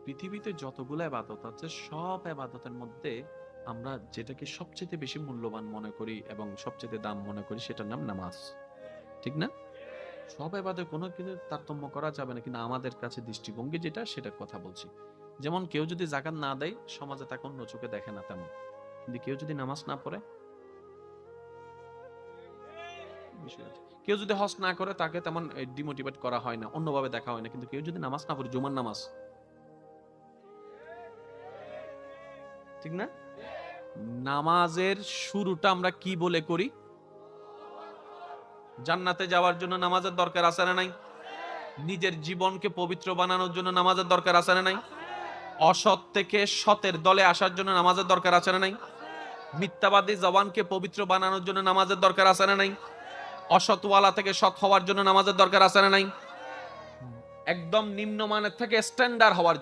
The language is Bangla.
পৃথিবীতে যতগুলো ইবাদত আছে সব ইবাদতের মধ্যে আমরা যেটাকে সবচেয়ে বেশি মূল্যবান মনে করি এবং সবচেয়ে দাম মনে করি সেটার নাম নামাজ। ঠিক না? সব ইবাদতে কোনো কিছু তারতম্য করা যাবে না, কিন্তু আমাদের কাছে দৃষ্টিভঙ্গি যেটা সেটার কথা বলছি। যেমন কেউ যদি যাকাত না দেয় সমাজে তাকে অন্য চোখে দেখে না তেমন, কিন্তু কেউ যদি নামাজ না পড়ে বিষয় আছে। কেউ যদি হজ না করে তাকে তেমন ডিমোটিভেট করা হয় না, অন্যভাবে দেখা হয় না, কিন্তু কেউ যদি নামাজ না পড়ে জুমার নামাজ, ঠিক না? নামাজের শুরুটা আমরা কি বলে করি? জান্নাতে যাওয়ার জন্য নামাজের দরকার আছে না নাই? নিজের জীবনকে পবিত্র বানানোর জন্য নামাজের দরকার আছে না নাই? অসৎ থেকে সতের দলে আসার জন্য নামাজের দরকার আছে না নাই? মিথ্যাবাদী জবানকে পবিত্র বানানোর জন্য নামাজের দরকার আছে না নাই? অসৎওয়ালা থেকে সৎ হওয়ার জন্য নামাজের দরকার আছে না নাই? একদম নিম্নমানের থেকে স্ট্যান্ডার্ড হওয়ার